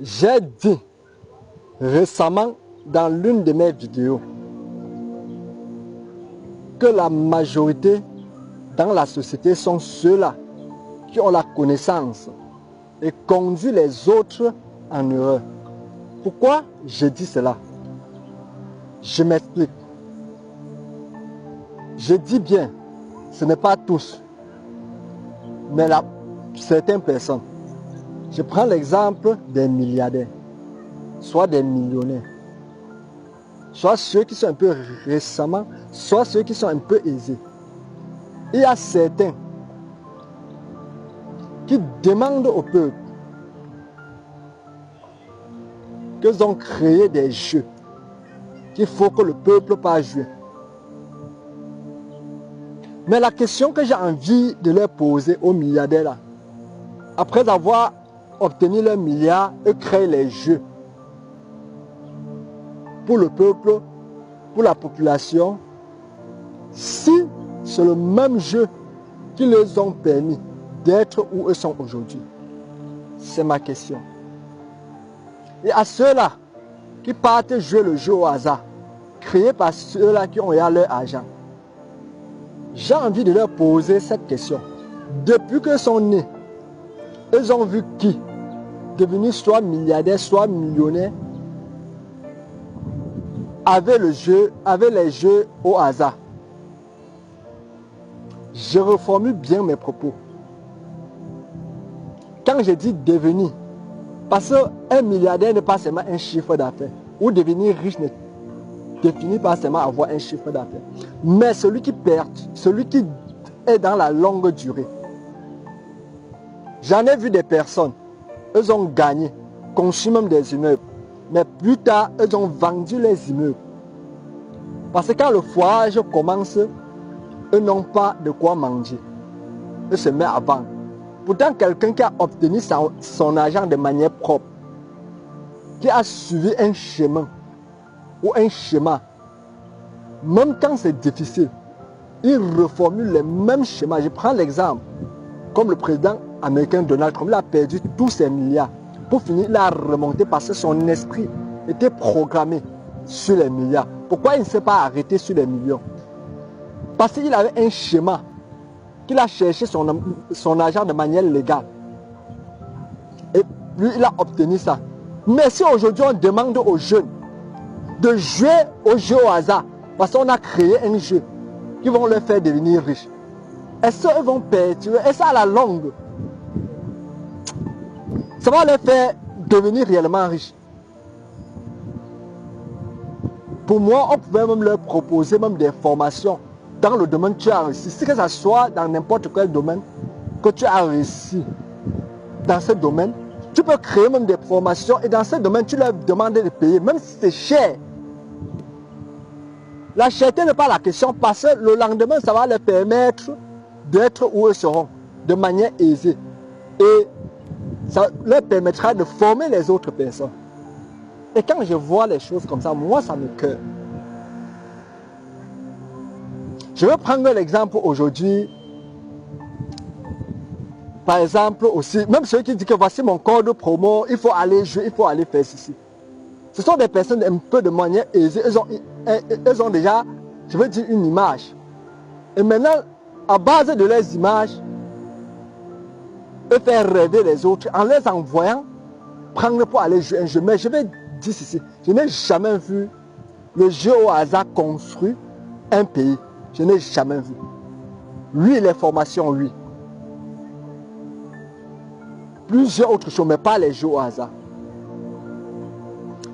J'ai dit récemment dans l'une de mes vidéos que la majorité dans la société sont ceux-là qui ont la connaissance et conduisent les autres en erreur. Pourquoi je dis cela? Je m'explique. Je dis bien, ce n'est pas tous, mais certaines personnes. Je prends l'exemple des milliardaires, soit des millionnaires, soit ceux qui sont un peu récemment, soit ceux qui sont un peu aisés. Il y a certains qui demandent au peuple qu'ils ont créé des jeux qu'il faut que le peuple pas jouer. Mais la question que j'ai envie de leur poser aux milliardaires là, après avoir obtenu leurs milliards, eux créent les jeux pour le peuple, pour la population, si c'est le même jeu qui les ont permis d'être où eux sont aujourd'hui. C'est ma question. Et à ceux-là qui partent jouer le jeu au hasard, créé par ceux-là qui ont eu leur argent, j'ai envie de leur poser cette question. Depuis qu'ils sont nés, ils ont vu qui devenu soit milliardaire, soit millionnaire, avait les jeux au hasard. Je reformule bien mes propos. Quand je dis devenir, parce qu'un milliardaire n'est pas seulement un chiffre d'affaires, ou devenir riche ne définit pas seulement avoir un chiffre d'affaires, mais celui qui perd, celui qui est dans la longue durée. J'en ai vu des personnes, elles ont gagné, conçu même des immeubles, mais plus tard, elles ont vendu les immeubles. Parce que quand le foirage commence, eux n'ont pas de quoi manger. Eux se mettent à vendre. Pourtant, quelqu'un qui a obtenu son argent de manière propre, qui a suivi un chemin ou un schéma, même quand c'est difficile, il reformule les mêmes schémas. Je prends l'exemple, comme le président américain Donald Trump, il a perdu tous ses milliards. Pour finir, il a remonté parce que son esprit était programmé sur les milliards. Pourquoi il ne s'est pas arrêté sur les millions? Parce qu'il avait un schéma, qu'il a cherché son argent de manière légale. Et lui, il a obtenu ça. Mais si aujourd'hui on demande aux jeunes de jouer au jeu au hasard, parce qu'on a créé un jeu qui vont leur faire devenir riches, est-ce qu'ils vont perturber? Est-ce à la longue, ça va leur faire devenir réellement riches? Pour moi, on pouvait même leur proposer même des formations dans le domaine que tu as réussi. Si que ça soit dans n'importe quel domaine que tu as réussi dans ce domaine, tu peux créer même des formations et dans ce domaine, tu leur demandes de payer, même si c'est cher. La cherté n'est pas la question parce que le lendemain, ça va leur permettre d'être où ils seront de manière aisée. Et ça leur permettra de former les autres personnes. Et quand je vois les choses comme ça, moi, ça me cœur. Je vais prendre l'exemple aujourd'hui. Par exemple aussi, même ceux qui disent que voici mon code promo, il faut aller jouer, il faut aller faire ceci. Ce sont des personnes un peu de manière aisée. Elles ont déjà, je veux dire, une image. Et maintenant, à base de leurs images, eux faire rêver les autres en les envoyant prendre pour aller jouer un jeu. Mais je vais dire ceci, je n'ai jamais vu le jeu au hasard construire un pays. Je n'ai jamais vu. Lui, les formations, oui. Plusieurs autres choses, mais pas les jeux au hasard.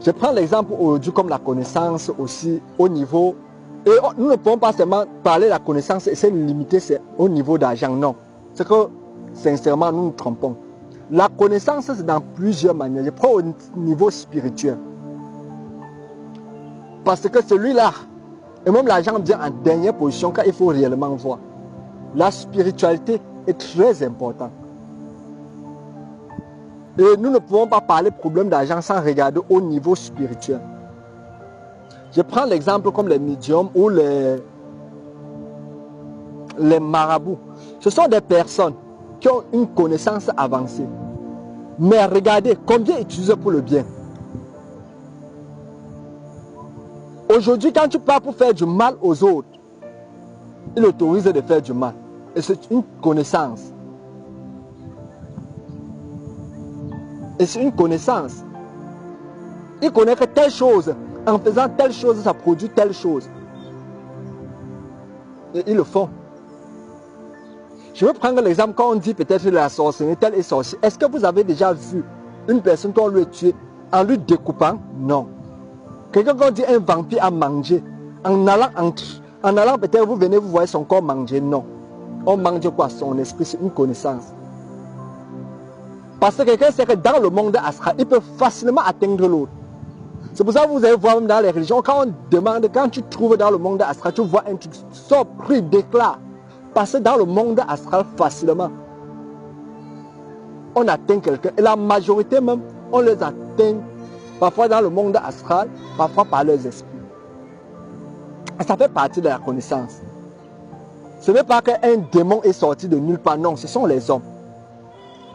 Je prends l'exemple aujourd'hui comme la connaissance aussi au niveau. Et nous ne pouvons pas seulement parler de la connaissance et c'est limité au niveau d'argent, non. C'est que, sincèrement, nous nous trompons. La connaissance, c'est dans plusieurs manières. Je prends au niveau spirituel. Parce que celui-là, et même l'argent vient en dernière position quand il faut réellement voir. La spiritualité est très importante. Et nous ne pouvons pas parler de problème d'argent sans regarder au niveau spirituel. Je prends l'exemple comme les médiums ou les marabouts. Ce sont des personnes qui ont une connaissance avancée. Mais regardez, combien utilisé pour le bien. Aujourd'hui, quand tu pars pour faire du mal aux autres, il autorise de faire du mal. Et c'est une connaissance. Et c'est une connaissance. Il connaît que telle chose, en faisant telle chose, ça produit telle chose. Et ils le font. Je vais prendre l'exemple quand on dit peut-être la sorcellerie, tel est sorcier. Est-ce que vous avez déjà vu une personne qu'on lui a tuée en lui découpant? Non. Quelqu'un qu'on dit un vampire a mangé, en allant peut-être vous venez, vous voyez son corps manger? Non. On mange quoi? Son esprit, c'est une connaissance. Parce que quelqu'un sait que dans le monde astral, il peut facilement atteindre l'autre. C'est pour ça que vous allez voir même dans les religions, quand on demande, quand tu trouves dans le monde astral, tu vois un truc sort, pris, déclare. Parce que dans le monde astral, facilement, on atteint quelqu'un. Et la majorité même, on les atteint parfois dans le monde astral, parfois par leurs esprits. Et ça fait partie de la connaissance. Ce n'est pas qu'un démon est sorti de nulle part, non, ce sont les hommes.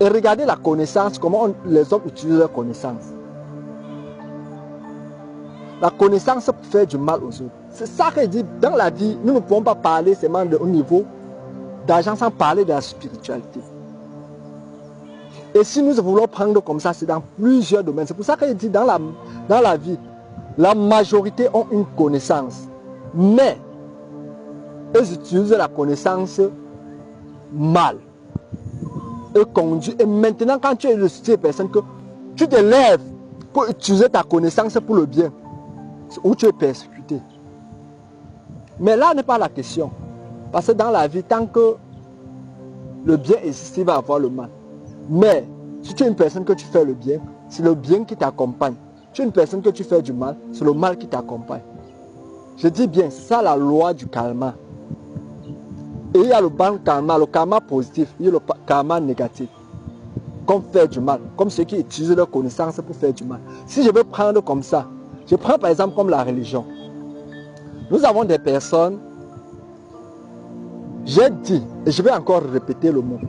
Et regardez la connaissance, comment les hommes utilisent leur connaissance. La connaissance pour faire du mal aux autres. C'est ça qu'il dit, dans la vie, nous ne pouvons pas parler seulement de haut niveau d'argent sans parler de la spiritualité. Et si nous voulons prendre comme ça, c'est dans plusieurs domaines. C'est pour ça qu'il dit, dans la vie, la majorité ont une connaissance. Mais, ils utilisent la connaissance mal. Ils conduisent. Et maintenant, quand tu es le style de personne que tu te lèves pour utiliser ta connaissance pour le bien, où tu es persécuté. Mais là n'est pas la question. Parce que dans la vie, tant que le bien existe, il va avoir le mal. Mais si tu es une personne que tu fais le bien, c'est le bien qui t'accompagne. Tu es une personne que tu fais du mal, c'est le mal qui t'accompagne. Je dis bien, c'est ça la loi du karma. Et il y a le bon karma, le karma positif, il y a le karma négatif. Comme faire du mal, comme ceux qui utilisent leur connaissance pour faire du mal. Si je veux prendre comme ça, je prends par exemple comme la religion. Nous avons des personnes, j'ai dit, et je vais encore répéter le mot,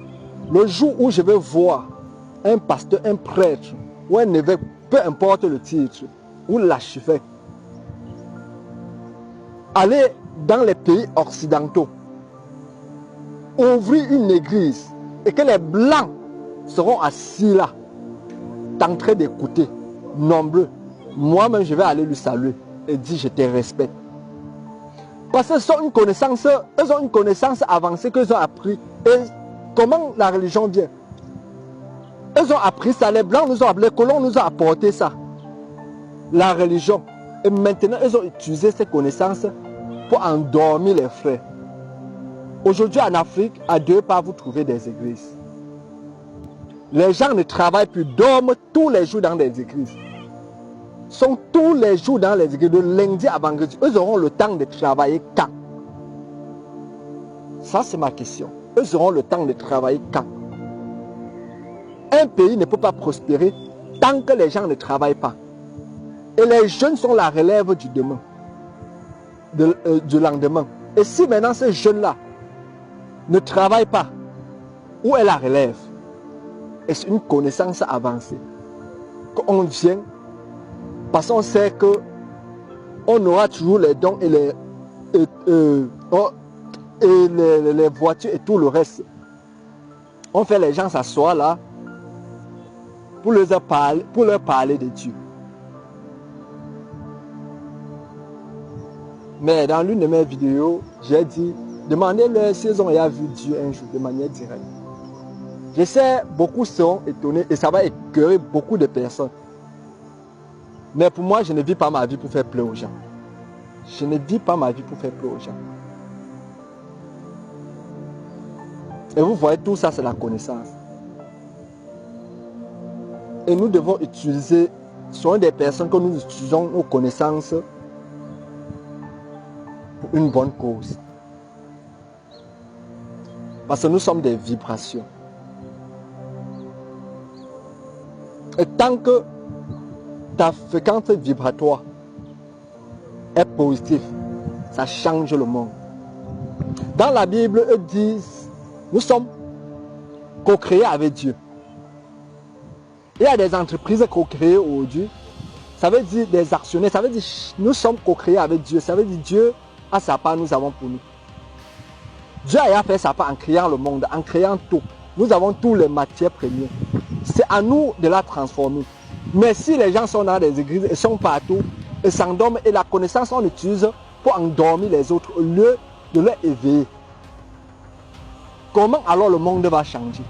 le jour où je vais voir un pasteur, un prêtre, ou un évêque, peu importe le titre, ou l'archevêque, aller dans les pays occidentaux, ouvrir une église, et que les blancs seront assis là, en train d'écouter, nombreux, moi-même je vais aller lui saluer et dire je te respecte. Parce qu'ils ont une connaissance avancée qu'ils ont appris. Et comment la religion vient? Ils ont appris ça, les blancs nous ont appris, les colons nous ont apporté ça. La religion. Et maintenant, ils ont utilisé ces connaissances pour endormir les frères. Aujourd'hui en Afrique, à 2 pas, vous trouvez des églises. Les gens ne travaillent plus, dorment tous les jours dans des églises. Sont tous les jours dans les églises, de lundi à vendredi. Eux auront le temps de travailler quand? Ça, c'est ma question. Eux auront le temps de travailler quand? Un pays ne peut pas prospérer tant que les gens ne travaillent pas. Et les jeunes sont la relève du demain, du lendemain. Et si maintenant ces jeunes-là ne travaillent pas, où est la relève? Et c'est une connaissance avancée. Qu'on vient, parce qu'on sait qu'on aura toujours les dons et les voitures et tout le reste. On fait les gens s'asseoir là pour leur parler de Dieu. Mais dans l'une de mes vidéos, j'ai dit, demandez-leur s'ils ont déjà vu Dieu un jour de manière directe. Je sais, beaucoup seront étonnés et ça va écœurer beaucoup de personnes. Mais pour moi, je ne vis pas ma vie pour faire pleurer aux gens. Je ne vis pas ma vie pour faire pleurer aux gens. Et vous voyez, tout ça, c'est la connaissance. Et nous devons utiliser, soyons des personnes que nous utilisons nos connaissances pour une bonne cause. Parce que nous sommes des vibrations. Et tant que ta fréquence vibratoire est positive, ça change le monde. Dans la Bible, eux disent, nous sommes co-créés avec Dieu. Il y a des entreprises co-créées aujourd'hui. Ça veut dire des actionnaires. Ça veut dire nous sommes co-créés avec Dieu. Ça veut dire Dieu a sa part, nous avons pour nous. Dieu a fait sa part en créant le monde, en créant tout. Nous avons tous les matières premières. C'est à nous de la transformer. Mais si les gens sont dans des églises et sont partout et s'endorment et la connaissance on utilise pour endormir les autres au lieu de les éveiller, comment alors le monde va changer?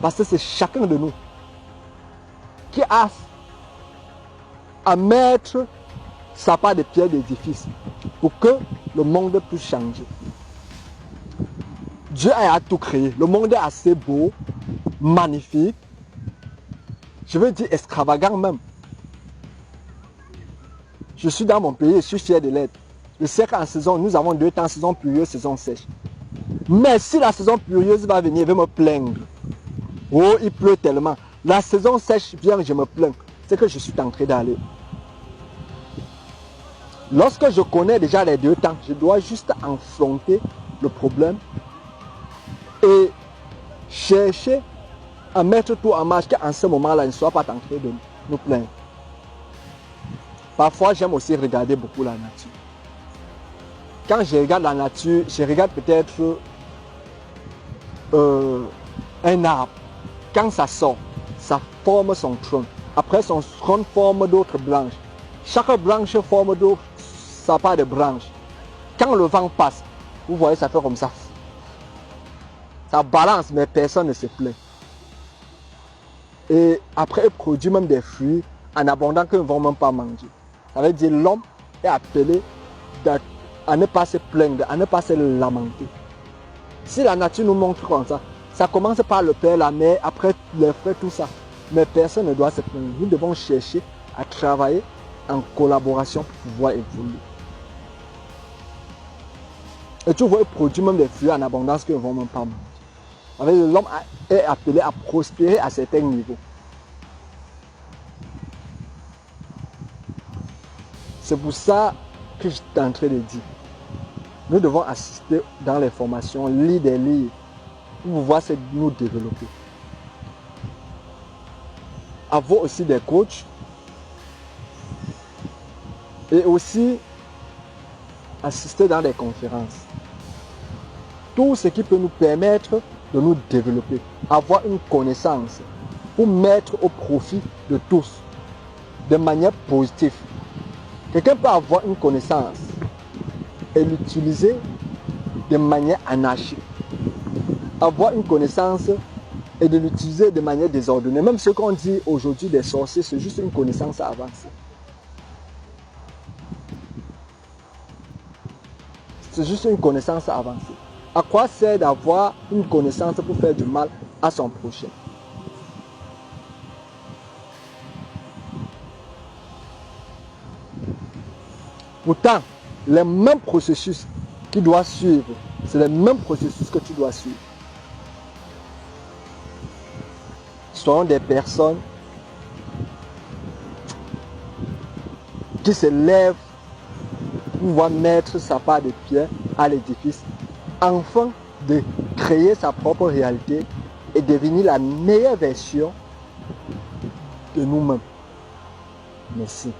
Parce que c'est chacun de nous qui a à mettre sa part de pierre d'édifice pour que le monde puisse changer. Dieu a tout créé. Le monde est assez beau, magnifique. Je veux dire extravagant même. Je suis dans mon pays, je suis fier de l'être. Je sais qu'en saison, nous avons 2 temps, saison pluvieuse, saison sèche. Mais si la saison pluvieuse va venir, elle va me plaindre. Oh, il pleut tellement. La saison sèche vient, je me plains. C'est que je suis en train d'aller. Lorsque je connais déjà les 2 temps, je dois juste affronter le problème et chercher à mettre tout en marche qu'en ce moment-là, il ne soit pas en train de nous plaindre. Parfois, j'aime aussi regarder beaucoup la nature. Quand je regarde la nature, je regarde peut-être un arbre. Quand ça sort, ça forme son tronc. Après, son tronc forme d'autres branches. Chaque branche forme sa part de branches. Quand le vent passe, vous voyez, ça fait comme ça. Ça balance, mais personne ne se plaint. Et après, il produit même des fruits en abondance qu'ils ne vont même pas manger. Ça veut dire que l'homme est appelé à ne pas se plaindre, à ne pas se lamenter. Si la nature nous montre comme ça, ça commence par le père, la mère, après les frères, tout ça. Mais personne ne doit se plaindre. Nous devons chercher à travailler en collaboration pour pouvoir évoluer. Et tu vois, il produit même des fruits en abondance qu'ils ne vont même pas manger. L'homme est appelé à prospérer à certains niveaux. C'est pour ça que je suis en train de dire. Nous devons assister dans les formations, lire des livres, pour pouvoir nous développer. Avoir aussi des coachs et aussi assister dans des conférences. Tout ce qui peut nous permettre de nous développer, avoir une connaissance pour mettre au profit de tous de manière positive. Quelqu'un peut avoir une connaissance et l'utiliser de manière anarchique. Avoir une connaissance et de l'utiliser de manière désordonnée. Même ce qu'on dit aujourd'hui des sorciers, c'est juste une connaissance avancée. C'est juste une connaissance avancée. À quoi sert d'avoir une connaissance pour faire du mal à son prochain? Pourtant, les mêmes processus qu'il doit suivre, c'est les mêmes processus que tu dois suivre. Ce sont des personnes qui se lèvent pour pouvoir mettre sa part de pierre à l'édifice, afin de créer sa propre réalité et devenir la meilleure version de nous-mêmes. Merci.